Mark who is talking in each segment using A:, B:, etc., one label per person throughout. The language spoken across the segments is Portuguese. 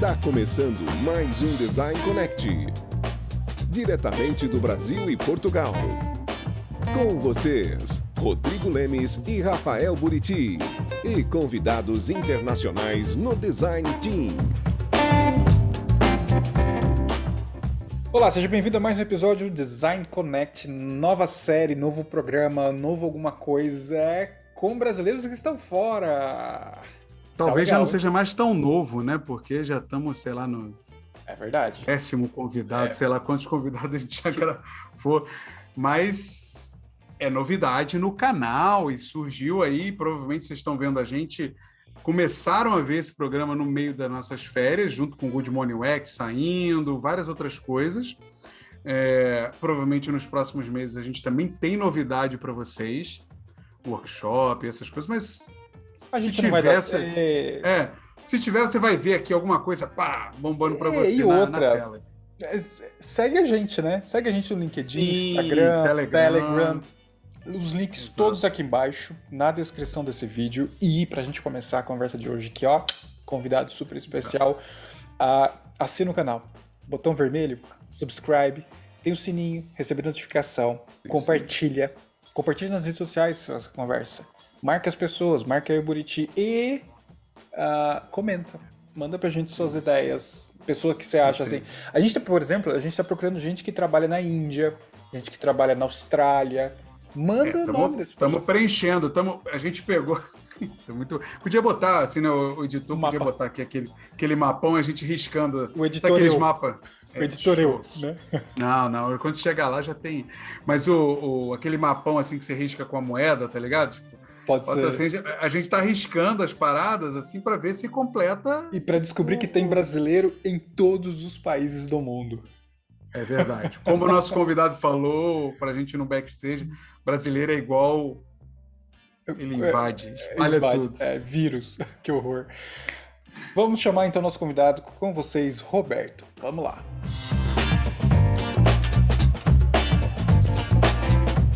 A: Está começando mais um Design Connect, diretamente do Brasil e Portugal. Com vocês, Rodrigo Lemes e Rafael Buriti, e convidados internacionais no Design Team.
B: Olá, seja bem-vindo a mais um episódio do Design Connect, nova série, novo programa, novo alguma coisa, com brasileiros que estão fora.
C: Talvez já não seja mais tão novo, né? Porque já estamos, sei lá, no
B: É verdade.
C: 10º convidado, sei lá quantos convidados a gente já gravou, mas é novidade no canal e surgiu aí, provavelmente vocês estão vendo a gente, começaram a ver esse programa no meio das nossas férias, junto com o Good Morning UX saindo, várias outras coisas. Provavelmente nos próximos meses a gente também tem novidade para vocês, workshop, essas coisas, mas
B: A gente
C: se
B: não vai
C: tiver, se tiver, você vai ver aqui alguma coisa bombando para você na tela.
B: Segue a gente, né? Segue a gente no LinkedIn,
C: Sim,
B: Instagram,
C: Telegram.
B: Os links
C: Exato.
B: todos aqui embaixo, na descrição desse vídeo. E pra gente começar a conversa de hoje aqui, ó, convidado super especial, assina o canal, botão vermelho, subscribe, tem o sininho, receber notificação, compartilha nas redes sociais essa conversa. Marca as pessoas, marca aí o Buriti e comenta. Manda pra gente suas ideias, pessoa que você acha assim. A gente tá, por exemplo, procurando gente que trabalha na Índia, gente que trabalha na Austrália. Manda o nome desse pessoal.
C: Estamos preenchendo, a gente pegou. Podia botar, assim, né, o editor podia botar aqui aquele mapão, a gente riscando.
B: O editor.
C: Aqueles mapas.
B: O editor, né?
C: Não, quando chegar lá já tem. Mas aquele mapão assim que você risca com a moeda, tá ligado? Tipo,
B: pode ser.
C: Assim, a gente tá riscando as paradas assim para ver se completa.
B: E para descobrir que tem brasileiro em todos os países do mundo.
C: É verdade. Como o nosso convidado falou pra gente no backstage, brasileiro é igual. Ele invade, espalha tudo.
B: Vírus. Que horror. Vamos chamar então nosso convidado com vocês, Roberto. Vamos lá.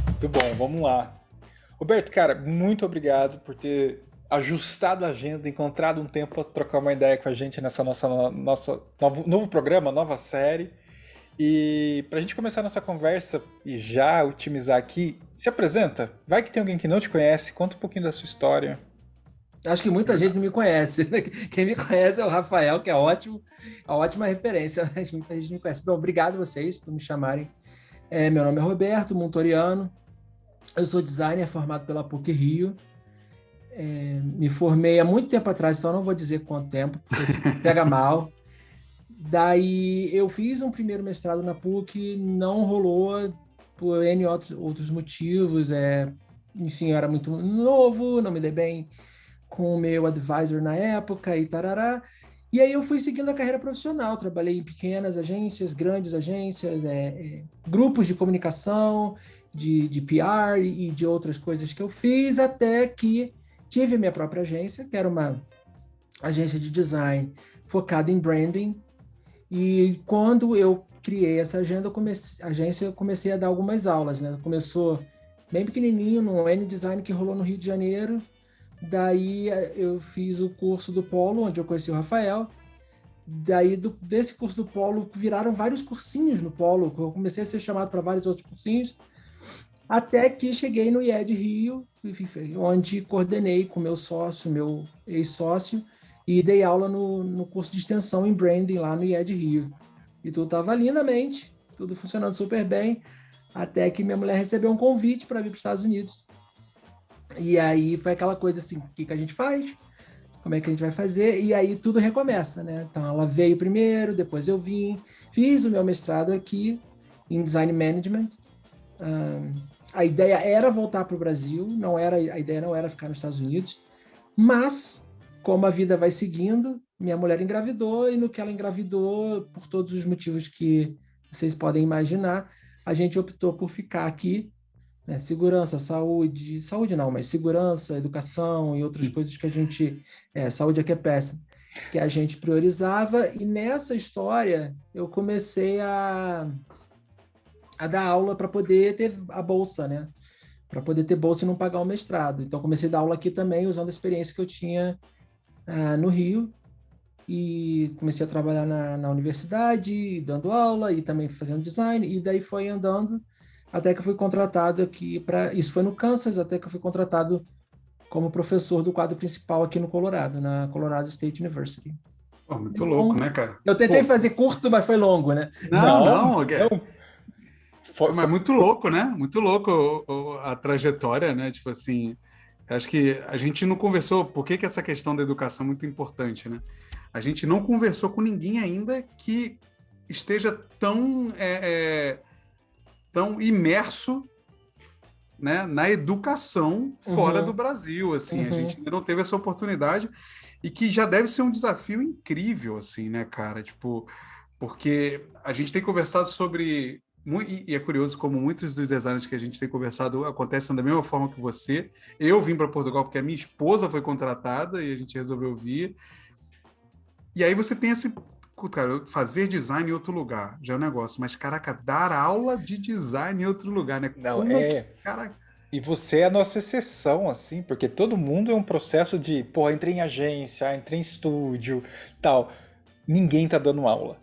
B: Muito bom, vamos lá. Roberto, cara, muito obrigado por ter ajustado a agenda, encontrado um tempo para trocar uma ideia com a gente nessa nossa novo programa, nova série. E para a gente começar a nossa conversa e já otimizar aqui, se apresenta. Vai que tem alguém que não te conhece, conta um pouquinho da sua história.
D: Acho que muita gente não me conhece. Quem me conhece é o Rafael, que é ótimo, a ótima referência. Mas muita gente me conhece. Bom, obrigado vocês por me chamarem. Meu nome é Roberto Montoriano. Eu sou designer formado pela PUC Rio. Me formei há muito tempo atrás, então não vou dizer quanto tempo, porque pega mal. Daí eu fiz um primeiro mestrado na PUC, não rolou por N outros motivos. Enfim, eu era muito novo, não me dei bem com o meu advisor na época e tarará. E aí eu fui seguindo a carreira profissional, trabalhei em pequenas agências, grandes agências, grupos de comunicação, de PR e de outras coisas que eu fiz, até que tive minha própria agência, que era uma agência de design focada em branding. E quando eu criei essa agência, eu comecei a dar algumas aulas, né? Começou bem pequenininho, no N-Design que rolou no Rio de Janeiro. Daí eu fiz o curso do Polo, onde eu conheci o Rafael. Daí desse curso do Polo, viraram vários cursinhos no Polo. Eu comecei a ser chamado para vários outros cursinhos. Até que cheguei no IED Rio, onde coordenei com meu ex-sócio, e dei aula no curso de extensão em branding lá no IED Rio. E tudo estava lindamente, tudo funcionando super bem, até que minha mulher recebeu um convite para vir para os Estados Unidos. E aí foi aquela coisa assim, o que a gente faz? Como é que a gente vai fazer? E aí tudo recomeça, né? Então ela veio primeiro, depois eu vim, fiz o meu mestrado aqui em Design Management. A ideia era voltar para o Brasil, a ideia não era ficar nos Estados Unidos, mas como a vida vai seguindo, minha mulher engravidou, e no que ela engravidou, por todos os motivos que vocês podem imaginar, a gente optou por ficar aqui, né? Segurança, saúde não, mas segurança, educação e outras coisas que a gente, saúde aqui é péssimo, que a gente priorizava. E nessa história eu comecei a dar aula para poder ter a bolsa, né? Para poder ter bolsa e não pagar o mestrado. Então comecei a dar aula aqui também, usando a experiência que eu tinha no Rio. e comecei a trabalhar na universidade, dando aula e também fazendo design, e daí foi andando até que eu fui contratado aqui para... Isso foi no Kansas, até que eu fui contratado como professor do quadro principal aqui no Colorado, na Colorado State University.
C: Pô, muito louco, né, cara?
D: Eu tentei
C: Pô,
D: fazer curto, mas foi longo, né?
C: não. Mas muito louco, né? Muito louco a trajetória, né? Tipo assim, acho que a gente não conversou. Por que essa questão da educação é muito importante, né? A gente não conversou com ninguém ainda que esteja tão imerso, né, na educação fora do Brasil, assim. A gente ainda não teve essa oportunidade e que já deve ser um desafio incrível, assim, né, cara? Tipo, porque a gente tem conversado sobre... E é curioso como muitos dos designers que a gente tem conversado acontecem da mesma forma que você. Eu vim para Portugal porque a minha esposa foi contratada e a gente resolveu vir. E aí você tem esse... Cara, fazer design em outro lugar já é um negócio, mas, caraca, dar aula de design em outro lugar, né?
B: Não,
C: Como é que... Caraca,
B: E você é a nossa exceção, assim, porque todo mundo é um processo de, pô, entrei em agência, entrei em estúdio, tal. Ninguém tá dando aula.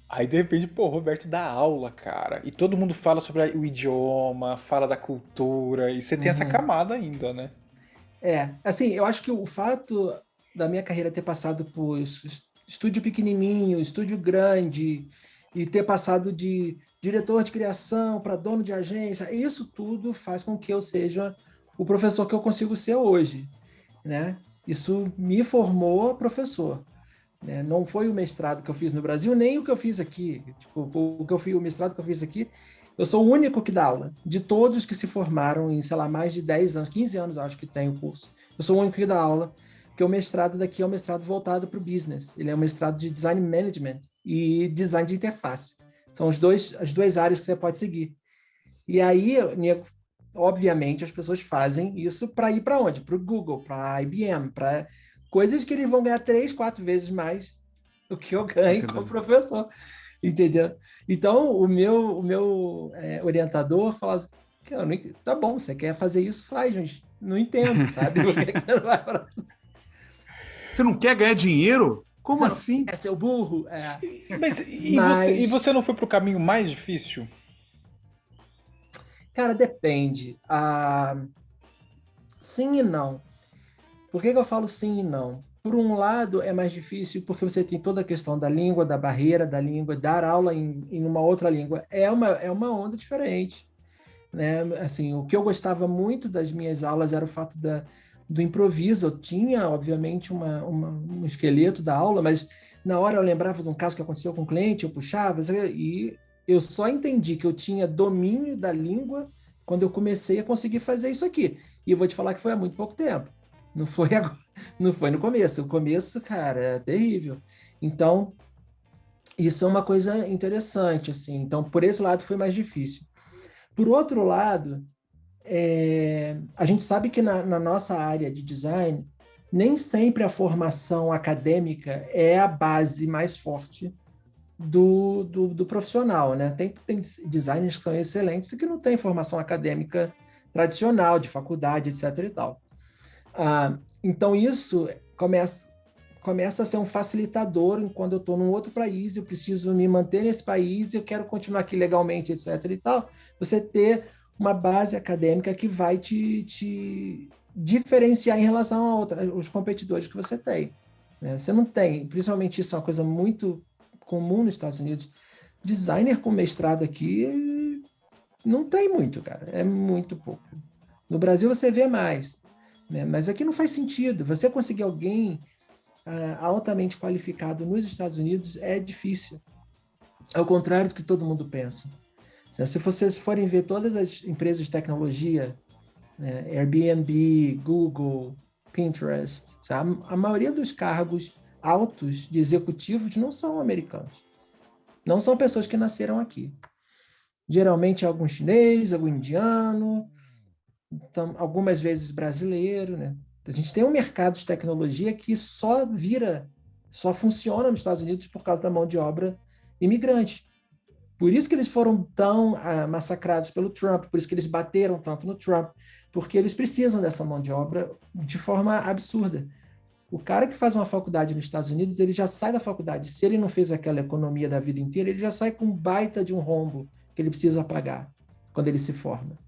B: Aí, de repente, pô, o Roberto dá aula, cara. E todo mundo fala sobre o idioma, fala da cultura, e você tem essa camada ainda, né?
D: Assim, eu acho que o fato da minha carreira ter passado por estúdio pequenininho, estúdio grande, e ter passado de diretor de criação para dono de agência, isso tudo faz com que eu seja o professor que eu consigo ser hoje, né? Isso me formou professor, né? Não foi o mestrado que eu fiz no Brasil, nem o que eu fiz aqui. Tipo, o mestrado que eu fiz aqui, eu sou o único que dá aula. De todos que se formaram em, sei lá, mais de 10 anos, 15 anos, acho que tem o curso. Eu sou o único que dá aula, porque o mestrado daqui é um mestrado voltado para o business. Ele é um mestrado de design management e design de interface. São as duas áreas que você pode seguir. E aí, obviamente, as pessoas fazem isso para ir para onde? Para o Google, para a IBM, para coisas que eles vão ganhar 3, 4 vezes mais do que eu ganho como professor. Entendeu? Então, o meu orientador fala assim, tá bom, você quer fazer isso, faz, mas não entendo, sabe? Por que você não vai para...
C: Você não quer ganhar dinheiro? Como
D: Você
C: assim?
D: é seu burro?
B: E você não foi pro caminho mais difícil?
D: Cara, depende. Sim e não. Por que eu falo sim e não? Por um lado, é mais difícil porque você tem toda a questão da língua, da barreira da língua, dar aula em uma outra língua. É uma onda diferente, né? Assim, o que eu gostava muito das minhas aulas era o fato do improviso. Eu tinha, obviamente, um esqueleto da aula, mas na hora eu lembrava de um caso que aconteceu com um cliente, eu puxava, e eu só entendi que eu tinha domínio da língua quando eu comecei a conseguir fazer isso aqui. E eu vou te falar que foi há muito pouco tempo. Não foi agora, não foi no começo. O começo, cara, é terrível. Então, isso é uma coisa interessante, assim. Então, por esse lado foi mais difícil. Por outro lado, a gente sabe que na nossa área de design, nem sempre a formação acadêmica é a base mais forte do profissional, né? Tem designers que são excelentes e que não têm formação acadêmica tradicional, de faculdade, etc. e tal. Então, isso começa a ser um facilitador quando eu estou num outro país, eu preciso me manter nesse país, eu quero continuar aqui legalmente, etc. e tal. Você ter uma base acadêmica que vai te diferenciar em relação aos competidores que você tem, né? Você não tem, principalmente isso é uma coisa muito comum nos Estados Unidos, designer com mestrado aqui não tem muito, cara, é muito pouco. No Brasil você vê mais, né? Mas aqui não faz sentido. Você conseguir alguém altamente qualificado nos Estados Unidos é difícil, ao contrário do que todo mundo pensa. Se vocês forem ver todas as empresas de tecnologia, né, Airbnb, Google, Pinterest, sabe? A maioria dos cargos altos de executivos não são americanos. Não são pessoas que nasceram aqui. Geralmente algum chinês, algum indiano, então, algumas vezes brasileiro, né? A gente tem um mercado de tecnologia que só funciona nos Estados Unidos por causa da mão de obra imigrante. Por isso que eles foram tão massacrados pelo Trump, por isso que eles bateram tanto no Trump, porque eles precisam dessa mão de obra de forma absurda. O cara que faz uma faculdade nos Estados Unidos, ele já sai da faculdade. Se ele não fez aquela economia da vida inteira, ele já sai com um baita de um rombo que ele precisa pagar quando ele se forma,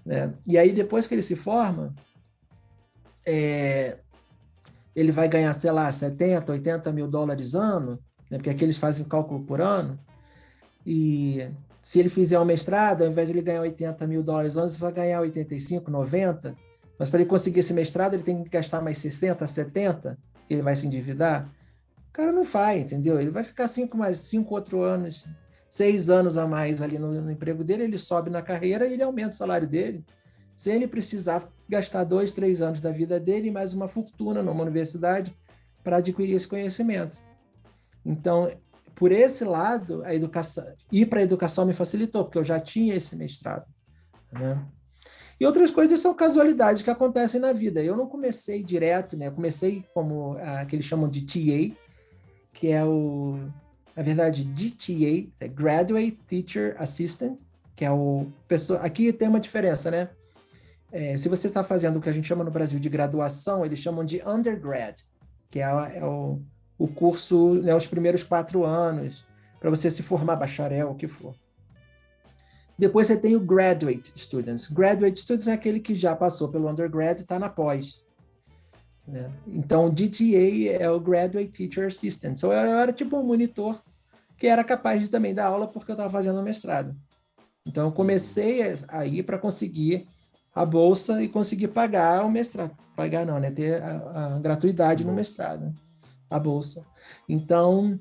D: né? E aí, depois que ele se forma, ele vai ganhar, sei lá, 70, 80 mil dólares ano, né? Porque aqui eles fazem cálculo por ano. E se ele fizer um mestrado, ao invés de ele ganhar 80 mil dólares ano, ele vai ganhar 85, 90. Mas para ele conseguir esse mestrado, ele tem que gastar mais 60, 70, que ele vai se endividar. O cara não faz, entendeu? Ele vai ficar 5 outros anos, 6 anos a mais ali no emprego dele, ele sobe na carreira e ele aumenta o salário dele, sem ele precisar gastar 2, 3 anos da vida dele e mais uma fortuna numa universidade para adquirir esse conhecimento. Então, por esse lado, a educação, ir para a educação me facilitou, porque eu já tinha esse mestrado, né? E outras coisas são casualidades que acontecem na vida. Eu não comecei direto, né? Eu comecei como que eles chamam de TA, que é na verdade, GTA, é Graduate Teacher Assistant, que é aqui tem uma diferença, né? Se você está fazendo o que a gente chama no Brasil de graduação, eles chamam de undergrad, que é o curso, né, os primeiros 4 anos, para você se formar bacharel, o que for. Depois você tem o Graduate Students. Graduate Students é aquele que já passou pelo undergrad e está na pós, né? Então, o DTA é o Graduate Teacher Assistant. Então, eu era tipo um monitor que era capaz de também dar aula porque eu estava fazendo mestrado. Então, eu comecei a ir para conseguir a bolsa e conseguir pagar o mestrado. Pagar não, né? Ter a gratuidade no mestrado, a bolsa. Então,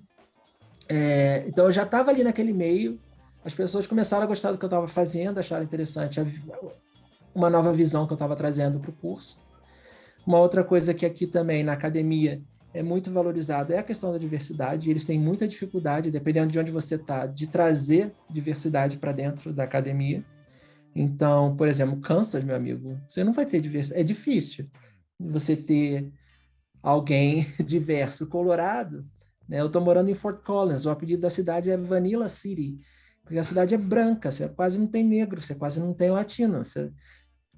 D: então eu já estava ali naquele meio. As pessoas começaram a gostar do que eu estava fazendo, acharam interessante uma nova visão que eu estava trazendo para o curso. Uma outra coisa que aqui também na academia é muito valorizado é a questão da diversidade. Eles têm muita dificuldade, dependendo de onde você está, de trazer diversidade para dentro da academia. Então, por exemplo, Kansas, meu amigo, você não vai ter diversidade. É difícil você ter alguém diverso. Colorado, né? Eu estou morando em Fort Collins, o apelido da cidade é Vanilla City, porque a cidade é branca, você quase não tem negro, você quase não tem latino.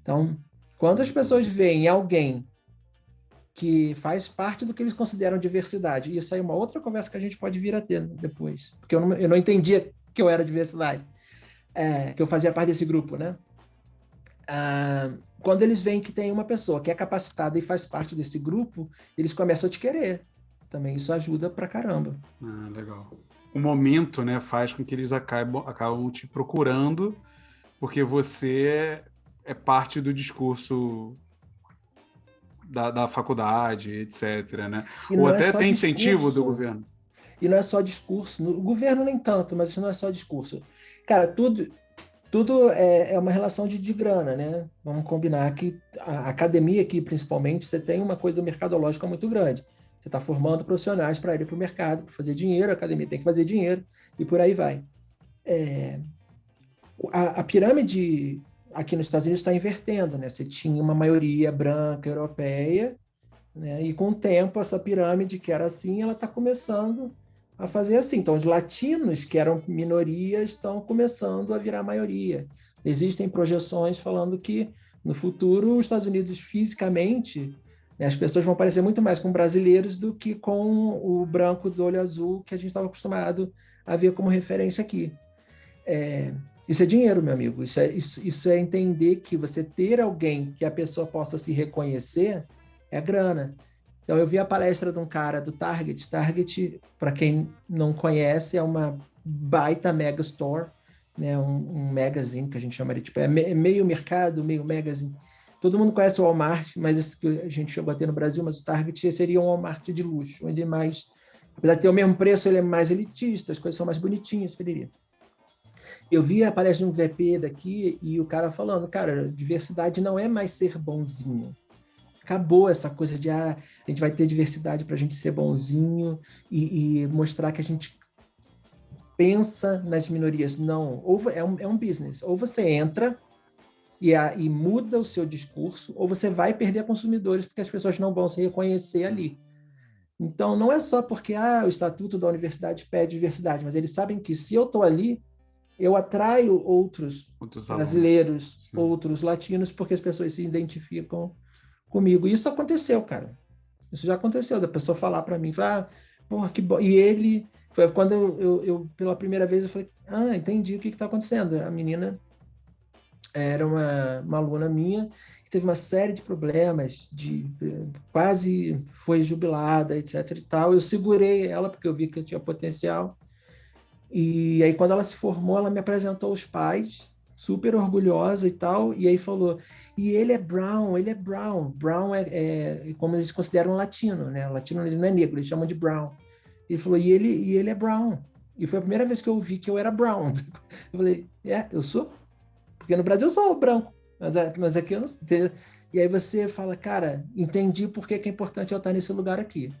D: Então, quando as pessoas veem alguém que faz parte do que eles consideram diversidade, e isso aí é uma outra conversa que a gente pode vir a ter depois, porque eu não entendia que eu era diversidade, que eu fazia parte desse grupo, né? Quando eles veem que tem uma pessoa que é capacitada e faz parte desse grupo, eles começam a te querer. Também isso ajuda pra caramba.
C: Legal. O momento, né, faz com que eles acabam te procurando, porque você é parte do discurso da faculdade, etc., né? Ou até tem incentivo do governo.
D: E não é só discurso. O governo nem tanto, mas isso não é só discurso. Cara, tudo é uma relação de grana, né? Vamos combinar que a academia aqui, principalmente, você tem uma coisa mercadológica muito grande. Você está formando profissionais para ir para o mercado, para fazer dinheiro, a academia tem que fazer dinheiro, e por aí vai. A pirâmide aqui nos Estados Unidos está invertendo, né? Você tinha uma maioria branca, europeia, né? E com o tempo, essa pirâmide que era assim, ela está começando a fazer assim. Então, os latinos, que eram minorias, estão começando a virar maioria. Existem projeções falando que, no futuro, os Estados Unidos, fisicamente, né, as pessoas vão parecer muito mais com brasileiros do que com o branco do olho azul que a gente estava acostumado a ver como referência aqui. Isso é dinheiro, meu amigo. Isso é entender que você ter alguém que a pessoa possa se reconhecer é grana. Então, eu vi a palestra de um cara do Target. Target, para quem não conhece, é uma baita mega store, né? Um magazine, que a gente chama de, tipo, é meio mercado, meio magazine. Todo mundo conhece o Walmart, mas esse que a gente chegou a ter no Brasil, mas o Target seria um Walmart de luxo, onde apesar de ter o mesmo preço, ele é mais elitista, as coisas são mais bonitinhas, poderia. Eu vi a palestra de um VP daqui e o cara falando, cara, diversidade não é mais ser bonzinho. Acabou essa coisa de a gente vai ter diversidade para a gente ser bonzinho e mostrar que a gente pensa nas minorias. Não, é um business. Ou você entra e muda o seu discurso, ou você vai perder consumidores porque as pessoas não vão se reconhecer ali. Então, não é só porque o Estatuto da Universidade pede diversidade, mas eles sabem que se eu estou ali, eu atraio outros brasileiros, outros latinos, porque as pessoas se identificam comigo. Isso aconteceu, cara. Isso já aconteceu, da pessoa falar para mim, falar, porra, que bom. E ele, foi quando eu, pela primeira vez, eu falei, entendi o que está acontecendo. A menina era uma aluna minha que teve uma série de problemas, quase foi jubilada, etc e tal. Eu segurei ela porque eu vi que eu tinha potencial. E aí, quando ela se formou, ela me apresentou aos pais, super orgulhosa e tal, e aí falou, e ele é brown, ele é brown. Brown é como eles consideram latino, né? Latino ele não é negro, eles chamam de brown. Ele falou, e ele é brown. E foi a primeira vez que eu vi que eu era brown. Eu falei, eu sou? Porque no Brasil eu sou branco, mas aqui eu não sei. E aí você fala, cara, entendi por que é importante eu estar nesse lugar aqui.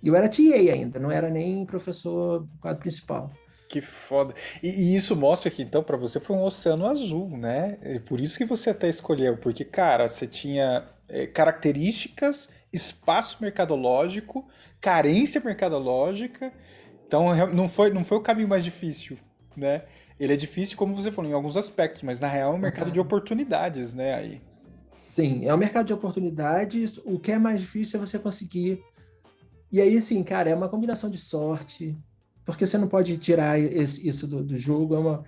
D: Eu era TA ainda, não era nem professor quadro principal.
B: Que foda. E isso mostra que, então, para você foi um oceano azul, né? É por isso que você até escolheu, porque, cara, você tinha características, espaço mercadológico, carência mercadológica. Então, não foi o caminho mais difícil, né? Ele é difícil, como você falou, em alguns aspectos, mas na real é um mercado de oportunidades, né? Aí.
D: Sim, é um mercado de oportunidades. O que é mais difícil é você conseguir. E aí, assim, cara, é uma combinação de sorte, porque você não pode tirar isso do jogo.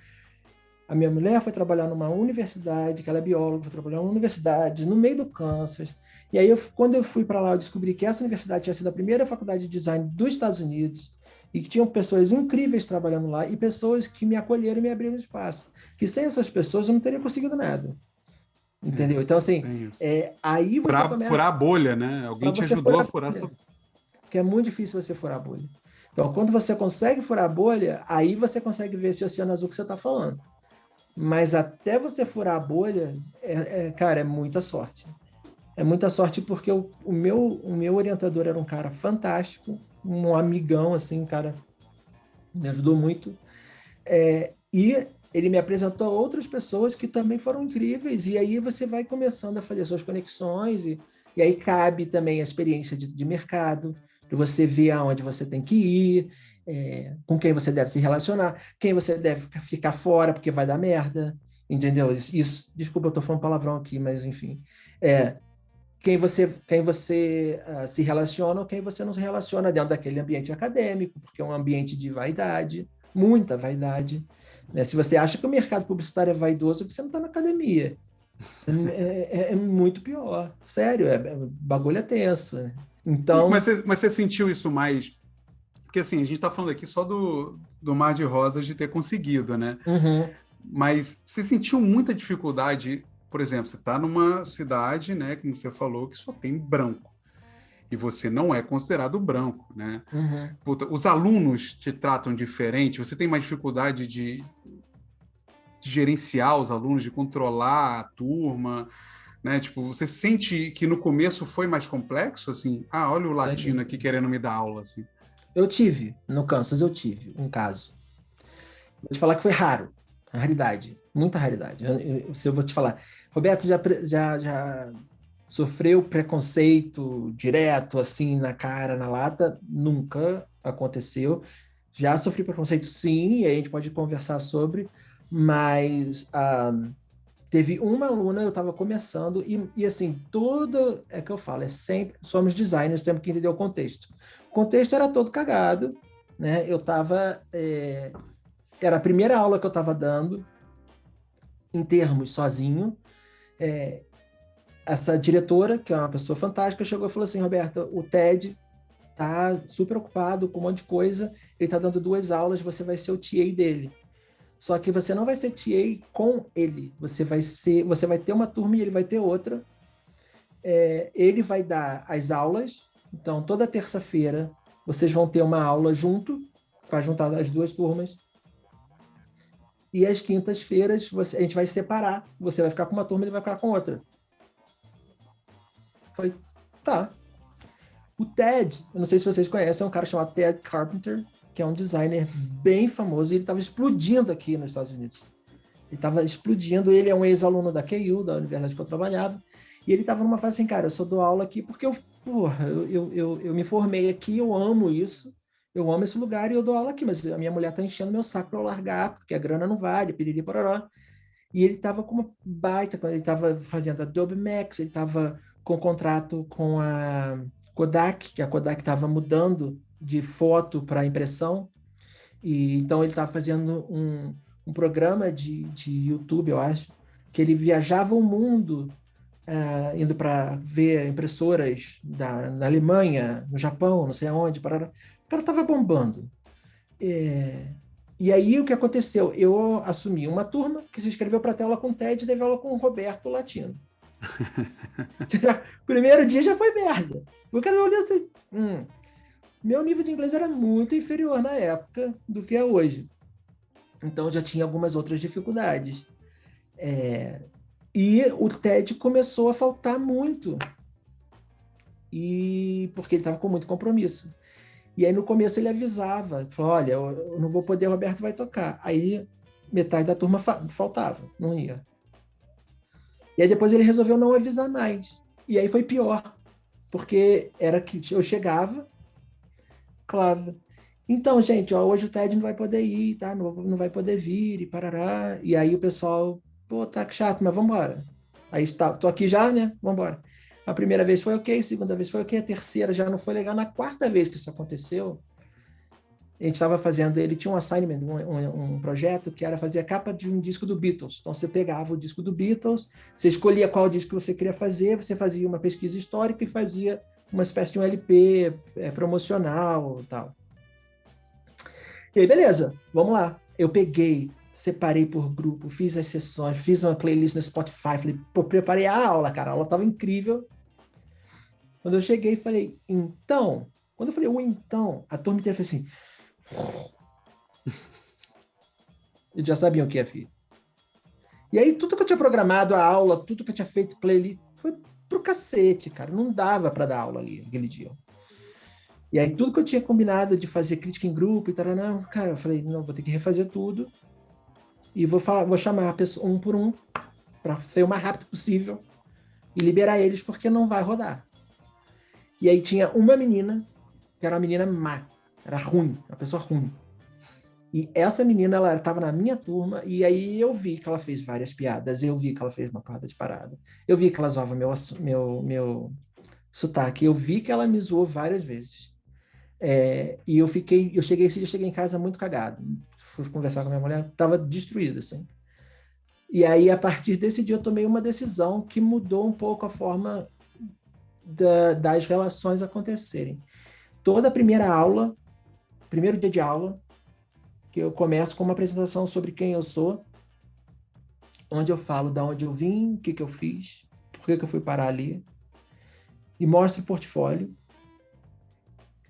D: A minha mulher foi trabalhar numa universidade, que ela é bióloga, foi trabalhar numa universidade no meio do Kansas. E aí, quando eu fui para lá, eu descobri que essa universidade tinha sido a primeira faculdade de design dos Estados Unidos e que tinham pessoas incríveis trabalhando lá e pessoas que me acolheram e me abriram espaço. Que sem essas pessoas eu não teria conseguido nada. Entendeu? Então, assim, aí você começa...
C: Furar a bolha, né? Alguém te ajudou a furar essa bolha.
D: Porque é muito difícil você furar a bolha. Então, quando você consegue furar a bolha, aí você consegue ver esse oceano azul que você está falando. Mas até você furar a bolha, cara, é muita sorte. É muita sorte porque o meu orientador era um cara fantástico, um amigão, assim, cara, me ajudou muito. E ele me apresentou a outras pessoas que também foram incríveis, e aí você vai começando a fazer suas conexões, e aí cabe também a experiência de mercado, para você ver aonde você tem que ir, com quem você deve se relacionar, quem você deve ficar fora porque vai dar merda, entendeu? Isso, desculpa, eu estou falando palavrão aqui, mas enfim. Quem você se relaciona ou quem você não se relaciona dentro daquele ambiente acadêmico, porque é um ambiente de vaidade, muita vaidade. Né? Se você acha que o mercado publicitário é vaidoso, você não está na academia. É muito pior. Sério, o bagulho é tenso. Né? Então...
C: Mas você sentiu isso mais... Porque assim, a gente está falando aqui só do Mar de Rosas de ter conseguido, né?
D: Uhum.
C: Mas você sentiu muita dificuldade, por exemplo, você está numa cidade, né, como você falou, que só tem branco. E você não é considerado branco, né?
D: Uhum.
C: Puta, os alunos te tratam diferente, você tem mais dificuldade de gerenciar os alunos, de controlar a turma, né? Tipo, você sente que no começo foi mais complexo, assim? Olha o latino aqui querendo me dar aula, assim.
D: No Kansas eu tive um caso. Vou te falar que foi raro, raridade, muita raridade. Se eu vou te falar, Roberto já sofreu preconceito direto, assim, na cara, na lata? Nunca aconteceu. Já sofri preconceito, sim, e aí a gente pode conversar sobre, mas teve uma aluna, eu estava começando, e assim, é que eu falo, sempre, somos designers, temos que entender o contexto. O contexto era todo cagado, né? Era a primeira aula que eu estava dando, em termos sozinho. Essa diretora, que é uma pessoa fantástica, chegou e falou assim, Roberta, o Ted tá super ocupado com um monte de coisa, ele tá dando 2 aulas, você vai ser o TA dele. Só que você não vai ser TA com ele, você vai ter uma turma e ele vai ter outra. Ele vai dar as aulas, então toda terça-feira vocês vão ter uma aula junto, para juntar as 2 turmas. E às quintas-feiras a gente vai separar, você vai ficar com uma turma e ele vai ficar com outra. Falei, tá. O Ted, eu não sei se vocês conhecem, é um cara chamado Ted Carpenter, que é um designer bem famoso, e ele estava explodindo aqui nos Estados Unidos. Ele estava explodindo, ele é um ex-aluno da KU, da universidade que eu trabalhava, e ele estava numa fase assim, cara, eu só dou aula aqui porque eu me formei aqui, eu amo isso, eu amo esse lugar e eu dou aula aqui, mas a minha mulher está enchendo meu saco para eu largar, porque a grana não vale, piriri, pororó. E ele estava com uma baita, quando ele estava fazendo Adobe Max, ele estava com contrato com a Kodak, que a Kodak estava mudando de foto para impressão, e então ele estava fazendo um programa de YouTube, eu acho, que ele viajava o mundo indo para ver impressoras na Alemanha, no Japão, não sei aonde, parará. O cara estava bombando. E aí o que aconteceu? Eu assumi uma turma que se inscreveu para ter aula com o Ted e teve aula com o Roberto Latino. Primeiro dia já foi merda. O cara olhou assim, meu nível de inglês era muito inferior na época do que é hoje. Então já tinha algumas outras dificuldades. E o TED começou a faltar muito. Porque ele estava com muito compromisso. E aí no começo ele avisava, falou, olha, eu não vou poder, o Roberto vai tocar. Aí metade da turma faltava, não ia. E aí depois ele resolveu não avisar mais. E aí foi pior, porque era que eu chegava, falava, então, gente, hoje o Ted não vai poder ir, tá? Não vai poder vir, e parará. E aí o pessoal, pô, tá chato, mas vamos embora. Aí tô aqui já, né? Vamos embora. A primeira vez foi ok, a segunda vez foi ok, a terceira já não foi legal. Na quarta vez que isso aconteceu, a gente estava fazendo, ele tinha um assignment, um projeto que era fazer a capa de um disco do Beatles. Então você pegava o disco do Beatles, você escolhia qual disco que você queria fazer, você fazia uma pesquisa histórica e fazia uma espécie de um LP promocional e tal. E aí, beleza, vamos lá. Eu peguei, separei por grupo, fiz as sessões, fiz uma playlist no Spotify, falei, pô, preparei a aula, cara, a aula estava incrível. Quando eu cheguei, falei, então... Quando eu falei, então, a turma inteira fez assim... Eles já sabiam o que ia vir. E aí, tudo que eu tinha programado, a aula, tudo que eu tinha feito, playlist, foi pro cacete, cara. Não dava para dar aula ali, aquele dia. E aí, tudo que eu tinha combinado de fazer crítica em grupo e tal, não, cara, eu falei, não, vou ter que refazer tudo. E vou chamar a pessoa um por um, para ser o mais rápido possível e liberar eles, porque não vai rodar. E aí tinha uma menina, que era uma menina má, era ruim, uma pessoa ruim. E essa menina, ela estava na minha turma, e aí eu vi que ela fez várias piadas, eu vi que ela fez uma porrada de parada, eu vi que ela zoava meu sotaque, eu vi que ela me zoou várias vezes. E eu cheguei em casa muito cagado, fui conversar com a minha mulher, estava destruída, assim. E aí, a partir desse dia, eu tomei uma decisão que mudou um pouco a forma das relações acontecerem. Toda primeira aula, primeiro dia de aula, que eu começo com uma apresentação sobre quem eu sou, onde eu falo de onde eu vim, o que eu fiz, por que eu fui parar ali, e mostro o portfólio,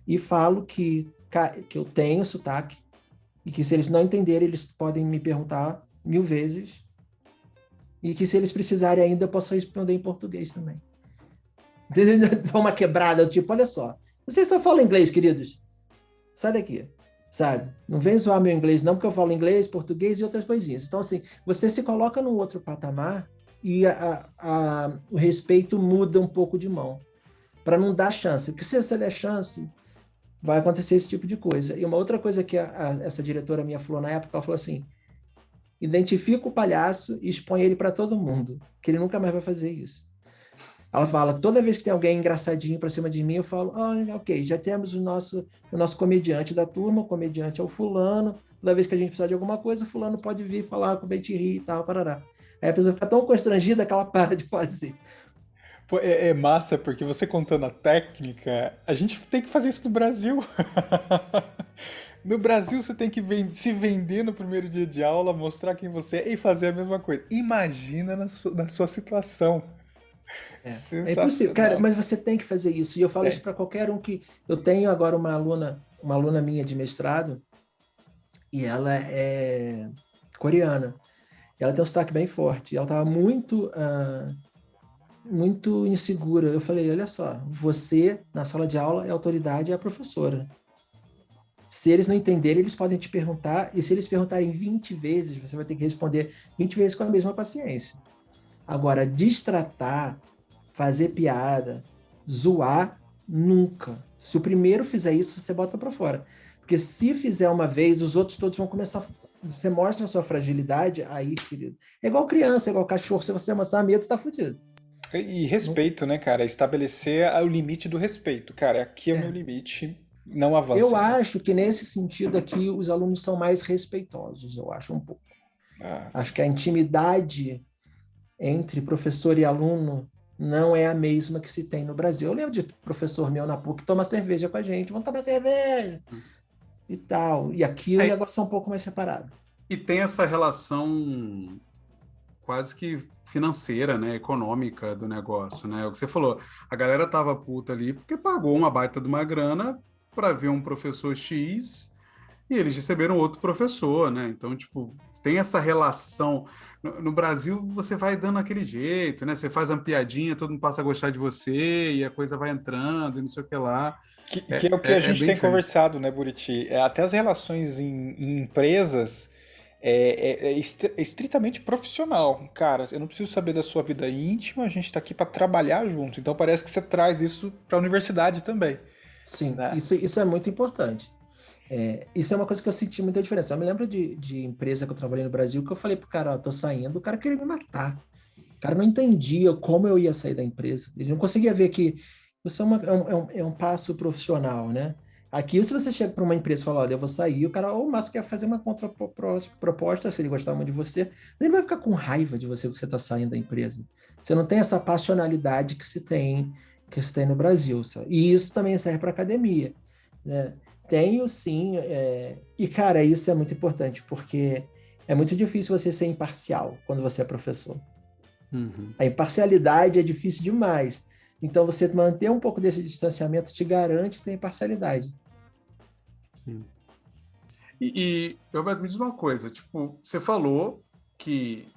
D: e falo que eu tenho sotaque, e que se eles não entenderem, eles podem me perguntar 1000 vezes, e que se eles precisarem ainda, eu posso responder em português também. Dá uma quebrada, tipo, olha só, vocês só falam inglês, queridos. Sai daqui, sabe? Não vem zoar meu inglês, não, porque eu falo inglês, português e outras coisinhas. Então, assim, você se coloca num outro patamar e o respeito muda um pouco de mão, para não dar chance. Porque se você der chance, vai acontecer esse tipo de coisa. E uma outra coisa que essa diretora minha falou na época, ela falou assim, identifica o palhaço e expõe ele para todo mundo, que ele nunca mais vai fazer isso. Ela fala, toda vez que tem alguém engraçadinho para cima de mim, eu falo, ok, já temos o nosso comediante da turma, o comediante é o fulano, toda vez que a gente precisar de alguma coisa, o fulano pode vir falar com o Beit-Ri e tal, parará. Aí a pessoa fica tão constrangida que ela para de fazer.
B: Pô, é massa, porque você contando a técnica, a gente tem que fazer isso no Brasil. No Brasil, você tem que se vender no primeiro dia de aula, mostrar quem você é e fazer a mesma coisa. Imagina na sua situação.
D: É impossível, cara, mas você tem que fazer isso. E eu falo isso para qualquer um que... Eu tenho agora uma aluna minha de mestrado, e ela é coreana. Ela tem um sotaque bem forte. Ela estava muito insegura. Eu falei, olha só, você, na sala de aula, é a autoridade, é a professora. Se eles não entenderem, eles podem te perguntar, e se eles perguntarem 20 vezes, você vai ter que responder 20 vezes com a mesma paciência. Agora, destratar, fazer piada, zoar, nunca. Se o primeiro fizer isso, você bota para fora. Porque se fizer uma vez, os outros todos vão começar... Você mostra a sua fragilidade, aí, querido. É igual criança, é igual cachorro. Se você mostrar medo, tá fudido.
B: E respeito, né, cara? Estabelecer o limite do respeito. Cara, aqui é o meu limite, não avança.
D: Eu acho que nesse sentido aqui os alunos são mais respeitosos, eu acho um pouco. Acho que a intimidade entre professor e aluno não é a mesma que se tem no Brasil. Eu lembro de professor meu na PUC toma cerveja com a gente, vamos tomar cerveja e tal. E aqui o negócio é um pouco mais separado.
C: E tem essa relação quase que financeira, né, econômica do negócio, né? O que você falou, a galera tava puta ali porque pagou uma baita de uma grana para ver um professor X e eles receberam outro professor, né? Então, tipo, tem essa relação. No Brasil, você vai dando aquele jeito, né? Você faz uma piadinha, todo mundo passa a gostar de você e a coisa vai entrando e não sei o que lá.
B: Que é o que a gente tem
C: bem diferente.
B: conversado, né, Buriti? Até as relações em empresas é estritamente profissional. Cara, eu não preciso saber da sua vida íntima, a gente está aqui para trabalhar junto. Então parece que você traz isso para a universidade também.
D: Sim,
B: né?
D: isso é muito importante. Isso é uma coisa que eu senti muita diferença. Eu me lembro de empresa que eu trabalhei no Brasil que eu falei pro cara, ó, tô saindo, o cara queria me matar. O cara não entendia como eu ia sair da empresa. Ele não conseguia ver que isso é um passo profissional, né? Aqui, se você chega para uma empresa e fala, olha, eu vou sair, o cara, ou o máximo quer fazer uma contraproposta, se ele gostar muito de você, ele vai ficar com raiva de você que você está saindo da empresa. Você não tem essa passionalidade que se tem no Brasil. Sabe? E isso também serve para academia, né? Tenho sim, e cara, isso é muito importante, porque é muito difícil você ser imparcial quando você é professor.
C: Uhum.
D: A imparcialidade é difícil demais. Então, você manter um pouco desse distanciamento te garante ter imparcialidade.
C: Sim. Roberto, me diz uma coisa, tipo, você falou que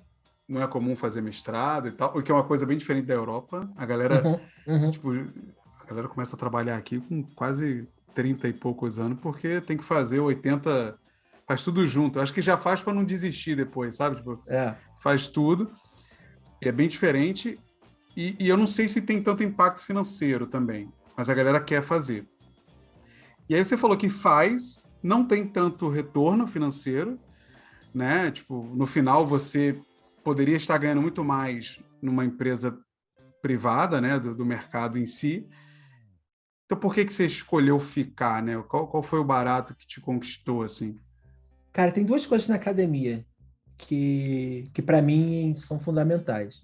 C: não é comum fazer mestrado e tal, o que é uma coisa bem diferente da Europa. A galera, tipo, a galera começa a trabalhar aqui com quase 30 e poucos anos, porque tem que fazer 80, faz tudo junto. Eu acho que já faz para não desistir depois, sabe? Tipo, faz tudo. E é bem diferente. E eu não sei se tem tanto impacto financeiro também, mas a galera quer fazer. E aí você falou que faz, não tem tanto retorno financeiro, né? Tipo, no final você poderia estar ganhando muito mais numa empresa privada, né? Do mercado em si. Então, por que você escolheu ficar, né? Qual foi o barato que te conquistou, assim?
D: Cara, tem duas coisas na academia que para mim são fundamentais.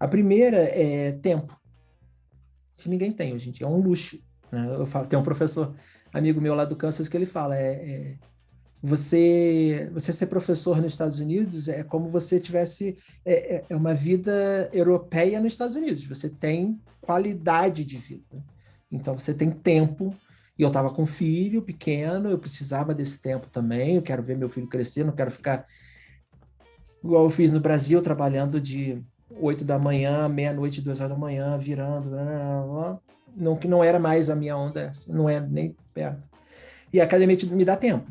D: A primeira é tempo, que ninguém tem hoje em dia, é um luxo. Né? Eu falo, tem um professor, amigo meu lá do Kansas, que ele fala, você ser professor nos Estados Unidos é como você tivesse uma vida europeia nos Estados Unidos. Você tem qualidade de vida. Então, você tem tempo. E eu estava com um filho pequeno, eu precisava desse tempo também. Eu quero ver meu filho crescer, não quero ficar igual eu fiz no Brasil, trabalhando de 8 da manhã, meia-noite, 2 horas da manhã, virando. Não, que não era mais a minha onda, não é nem perto. E a academia me dá tempo.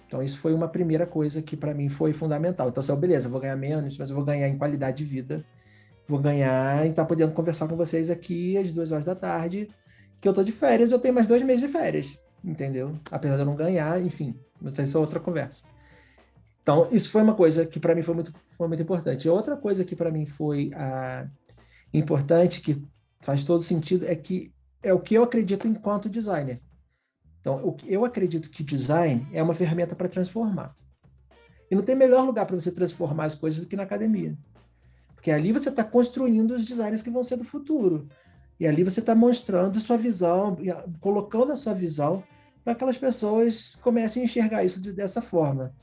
D: Então, isso foi uma primeira coisa que para mim foi fundamental. Então, assim, beleza, eu vou ganhar menos, mas eu vou ganhar em qualidade de vida. Vou ganhar em estar podendo conversar com vocês aqui às 2 horas da tarde, que eu tô de férias, eu tenho mais 2 meses de férias, entendeu? Apesar de eu não ganhar, enfim, mas isso é outra conversa. Então, isso foi uma coisa que para mim foi muito importante. E outra coisa que para mim foi importante, que faz todo sentido, é o que eu acredito enquanto designer. Então, eu acredito que design é uma ferramenta para transformar. E não tem melhor lugar para você transformar as coisas do que na academia. Porque ali você está construindo os designers que vão ser do futuro. E ali você está mostrando a sua visão, colocando a sua visão para que aquelas pessoas comecem a enxergar isso dessa forma.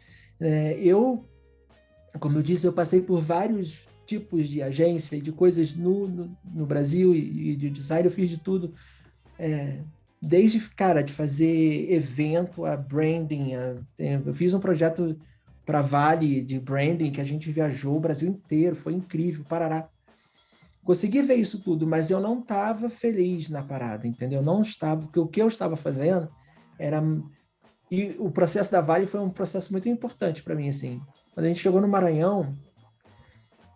D: Como eu disse, eu passei por vários tipos de agência e de coisas no Brasil e de design, eu fiz de tudo. Desde, cara, de fazer evento, a branding. Eu fiz um projeto para Vale de branding que a gente viajou o Brasil inteiro, foi incrível, Parará. Consegui ver isso tudo, mas eu não estava feliz na parada, entendeu? Não estava, porque o que eu estava fazendo era... E o processo da Vale foi um processo muito importante para mim, assim. Quando a gente chegou no Maranhão,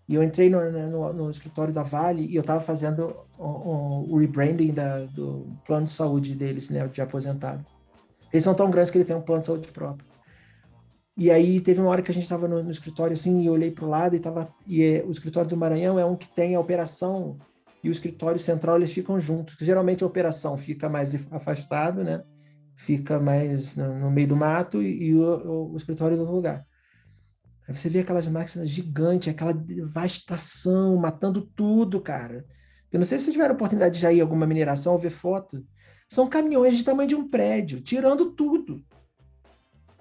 D: e eu entrei no escritório da Vale, e eu estava fazendo o rebranding do plano de saúde deles, né, de aposentado. Eles são tão grandes que ele tem um plano de saúde próprio. E aí teve uma hora que a gente estava no escritório assim, e eu olhei para o lado e o escritório do Maranhão é um que tem a operação e o escritório central, eles ficam juntos. Geralmente a operação fica mais afastado, né? Fica mais no meio do mato e o escritório em outro lugar. Aí você vê aquelas máquinas gigantes, aquela devastação, matando tudo, cara. Eu não sei se vocês tiveram a oportunidade de já ir a alguma mineração ou ver foto. São caminhões de tamanho de um prédio, tirando tudo.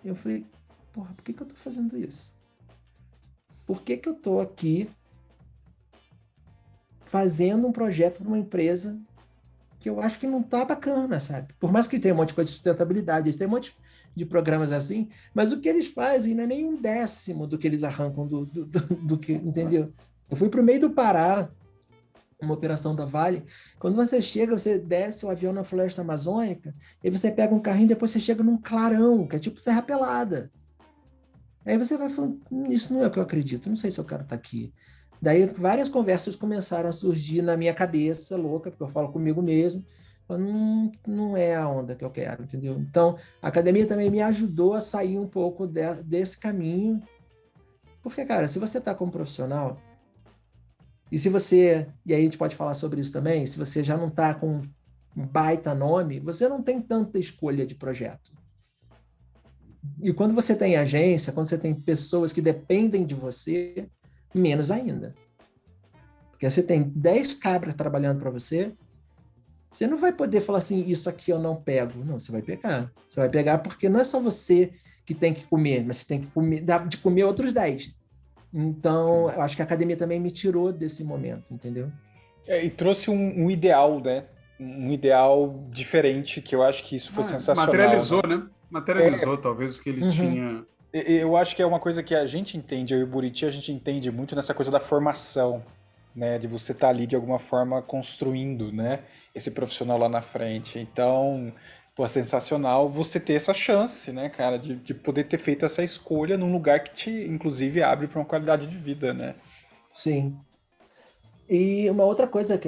D: Eu falei, porra, por que eu tô fazendo isso? Por que eu tô aqui fazendo um projeto para uma empresa que eu acho que não tá bacana, sabe? Por mais que tenha um monte de coisa de sustentabilidade, eles têm um monte de programas assim, mas o que eles fazem não é nem 1/10 do que eles arrancam do que, entendeu? Eu fui para o meio do Pará, uma operação da Vale. Quando você chega, você desce o avião na floresta amazônica, e você pega um carrinho, depois você chega num clarão, que é tipo Serra Pelada. Aí você vai falando, isso não é o que eu acredito, não sei se eu quero estar aqui. Daí várias conversas começaram a surgir na minha cabeça, louca, porque eu falo comigo mesmo, não é a onda que eu quero, entendeu? Então, a academia também me ajudou a sair um pouco desse caminho, porque, cara, se você está como profissional, e se você, e aí a gente pode falar sobre isso também, se você já não está com um baita nome, você não tem tanta escolha de projeto. E quando você tem agência, quando você tem pessoas que dependem de você, menos ainda. Porque você tem 10 cabras trabalhando para você, você não vai poder falar assim, isso aqui eu não pego. Não, você vai pegar. Você vai pegar porque não é só você que tem que comer, mas você tem que comer, dá de comer outros 10. Então, eu acho que a academia também me tirou desse momento, entendeu?
B: E trouxe um ideal, né? Um ideal diferente, que eu acho que isso foi sensacional.
C: Materializou, né? Materializou, talvez, o que ele tinha.
B: Eu acho que é uma coisa que a gente entende, eu e o Buriti, a gente entende muito nessa coisa da formação, né? De você estar ali, de alguma forma, construindo, né? Esse profissional lá na frente. Então, pô, é sensacional você ter essa chance, né, cara? De poder ter feito essa escolha num lugar que te, inclusive, abre para uma qualidade de vida, né?
D: Sim. E uma outra coisa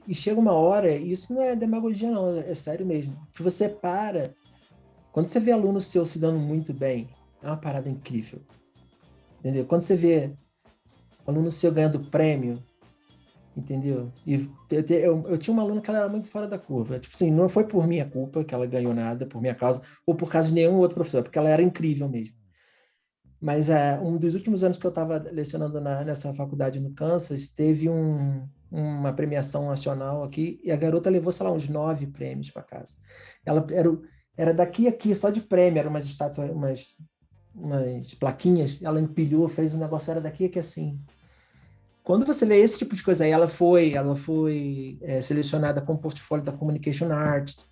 D: e chega uma hora, e isso não é demagogia não, é sério mesmo, que você para, quando você vê aluno seu se dando muito bem, é uma parada incrível, entendeu? Quando você vê aluno seu ganhando prêmio, entendeu? E eu tinha uma aluna que ela era muito fora da curva, tipo assim, não foi por minha culpa que ela ganhou nada, por minha causa, ou por causa de nenhum outro professor, porque ela era incrível mesmo. Mas um dos últimos anos que eu estava lecionando nessa faculdade no Kansas, teve uma premiação nacional aqui, e a garota levou, sei lá, uns 9 prêmios para casa. Ela era daqui a aqui, só de prêmio, eram umas estátuas, umas plaquinhas, ela empilhou, fez um negócio, era daqui a aqui assim. Quando você vê esse tipo de coisa aí, ela foi selecionada com o portfólio da Communication Arts,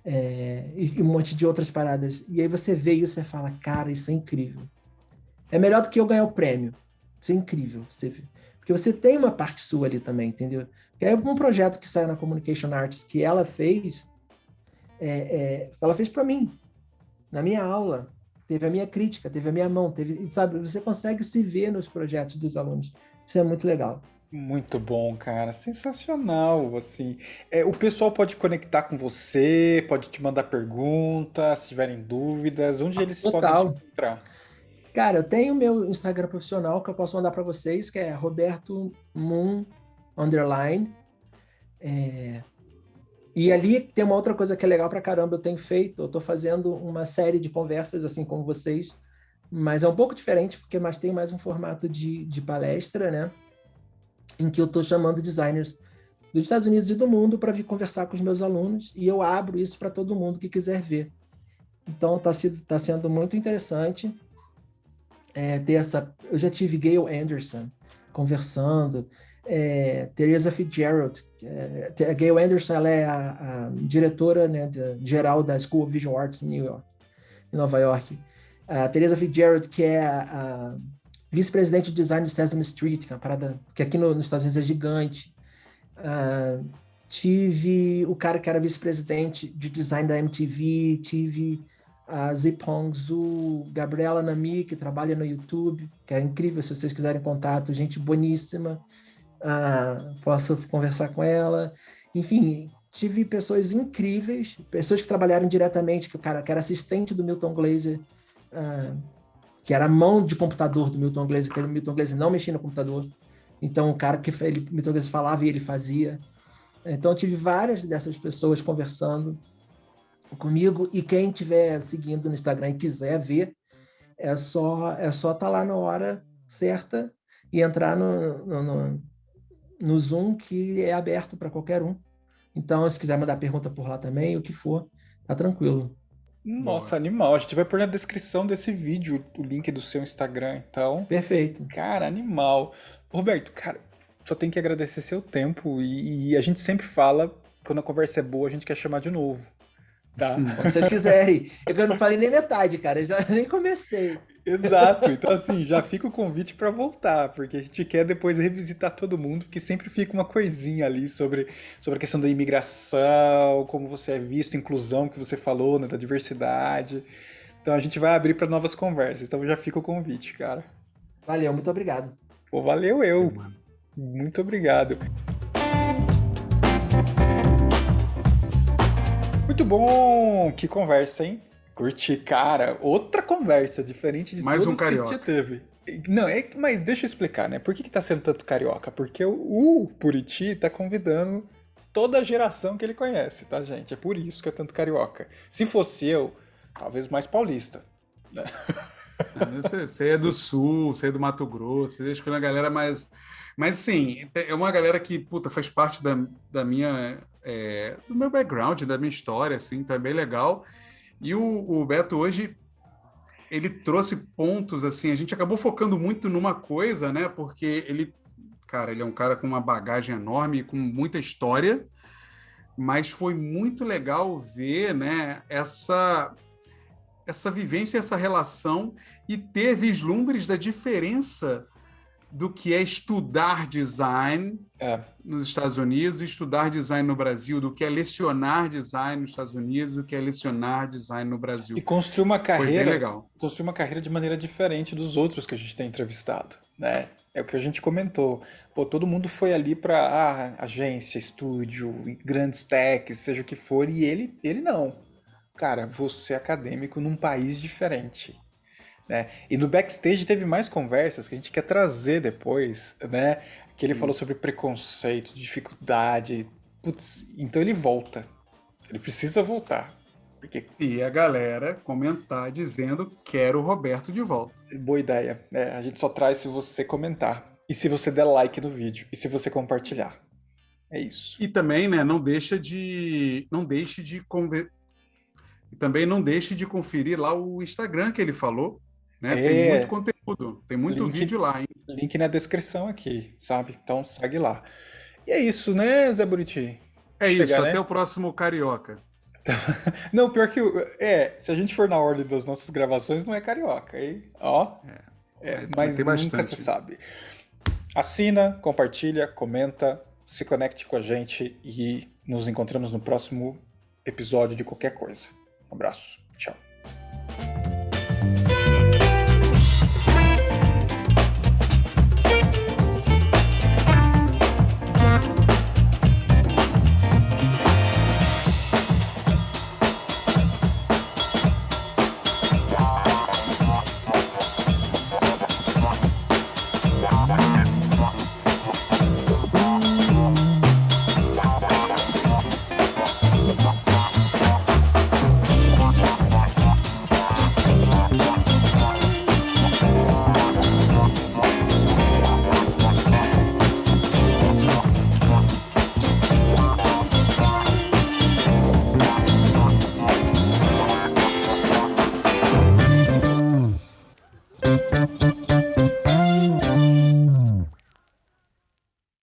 D: e um monte de outras paradas. E aí você vê isso e fala, cara, isso é incrível. É melhor do que eu ganhar o prêmio. Isso é incrível. Porque você tem uma parte sua ali também, entendeu? Porque é um projeto que saiu na Communication Arts que ela fez, ela fez para mim, na minha aula. Teve a minha crítica, teve a minha mão, sabe? Você consegue se ver nos projetos dos alunos. Isso é muito legal.
B: Muito bom, cara. Sensacional, assim. O pessoal pode conectar com você, pode te mandar perguntas, se tiverem dúvidas. Onde eles podem te encontrar?
D: Cara, eu tenho meu Instagram profissional que eu posso mandar para vocês, que é Roberto Moon _. E ali tem uma outra coisa que é legal pra caramba, eu tô fazendo uma série de conversas assim com vocês, mas é um pouco diferente, porque tem mais um formato de palestra, né? Em que eu tô chamando designers dos Estados Unidos e do mundo para vir conversar com os meus alunos, e eu abro isso para todo mundo que quiser ver. Então tá sendo muito interessante. Eu já tive Gail Anderson conversando, Teresa Fitzgerald. A Gail Anderson, ela é a diretora, né, geral da School of Visual Arts em Nova York. A Teresa Fitzgerald, que é a vice-presidente de design de Sesame Street, que é uma parada que aqui nos Estados Unidos é gigante. Tive o cara que era vice-presidente de design da MTV, tive a Zipong Zhu, Gabriela Nami, que trabalha no YouTube, que é incrível, se vocês quiserem contato, gente boníssima, posso conversar com ela. Enfim, tive pessoas incríveis, pessoas que trabalharam diretamente, que o cara que era assistente do Milton Glaser, que era a mão de computador do Milton Glaser, que o Milton Glaser não mexia no computador, Então, o cara que ele muitas vezes falava e ele fazia. Então, eu tive várias dessas pessoas conversando comigo, e quem estiver seguindo no Instagram e quiser ver, é só estar lá na hora certa e entrar no Zoom, que é aberto para qualquer um. Então, se quiser mandar pergunta por lá também, o que for, tá tranquilo.
B: Nossa,
C: Boa.
B: animal. A gente vai pôr na descrição desse vídeo o link do seu Instagram, então.
D: Perfeito.
B: Cara, animal. Roberto, cara, só tem que agradecer seu tempo e a gente sempre fala, quando a conversa é boa, a gente quer chamar de novo, tá?
D: Quando vocês quiserem. Eu não falei nem metade, cara. Eu já nem comecei.
B: Exato. Então, assim, já fica o convite para voltar, porque a gente quer depois revisitar todo mundo, porque sempre fica uma coisinha ali sobre a questão da imigração, como você é visto, inclusão que você falou, né, da diversidade. Então, a gente vai abrir para novas conversas. Então, já fica o convite, cara.
D: Valeu, muito obrigado.
B: Pô, valeu eu.
C: Mano.
B: Muito obrigado. Muito bom! Que conversa, hein? Curti, cara. Outra conversa, diferente de
C: Mais
B: todas
C: um
B: que a gente
C: carioca.
B: já teve. Não, mas deixa eu explicar, né? Por que tá sendo tanto carioca? Porque o Buriti tá convidando toda a geração que ele conhece, tá, gente? É por isso que é tanto carioca. Se fosse eu, talvez mais paulista.
C: Você é do Sul, você é do Mato Grosso, você escolhe uma galera mais. Mas, sim, é uma galera que, puta, faz parte da minha. Do meu background, da minha história, assim, então é bem legal. E o Beto hoje, ele trouxe pontos, assim, a gente acabou focando muito numa coisa, né? Porque ele é um cara com uma bagagem enorme, com muita história, mas foi muito legal ver, né, essa vivência, essa relação e ter vislumbres da diferença do que é estudar design
B: É.
C: nos Estados Unidos e estudar design no Brasil, do que é lecionar design nos Estados Unidos, do que é lecionar design no Brasil.
B: E construir uma
C: Foi bem
B: carreira,
C: legal.
B: construir uma carreira de maneira diferente dos outros que a gente tem entrevistado, né? É o que a gente comentou. Pô, todo mundo foi ali para agência, estúdio, grandes techs, seja o que for, e ele não. Cara, você é acadêmico num país diferente, né? E no backstage teve mais conversas que a gente quer trazer depois, né? Que ele falou sobre preconceito, dificuldade. Putz, então ele volta. Ele precisa voltar. Porque
C: E a galera comentar dizendo quero o Roberto de volta.
B: boa ideia. A gente só traz se você comentar. E se você der like no vídeo. E se você compartilhar. É isso.
C: E também, né, também não deixe de conferir lá o Instagram que ele falou, né? Tem muito conteúdo, tem muito vídeo lá, hein?
B: Link na descrição aqui, sabe? Então segue lá. E é isso, né, Zé Buriti?
C: É
B: Chega,
C: isso,
B: né?
C: até o próximo Carioca.
B: Não, pior que. Se a gente for na ordem das nossas gravações, não é carioca, hein? Ó. Mas
C: tem
B: nunca
C: bastante.
B: se sabe. Assina, compartilha, comenta, se conecte com a gente e nos encontramos no próximo episódio de qualquer coisa. Um abraço. Tchau.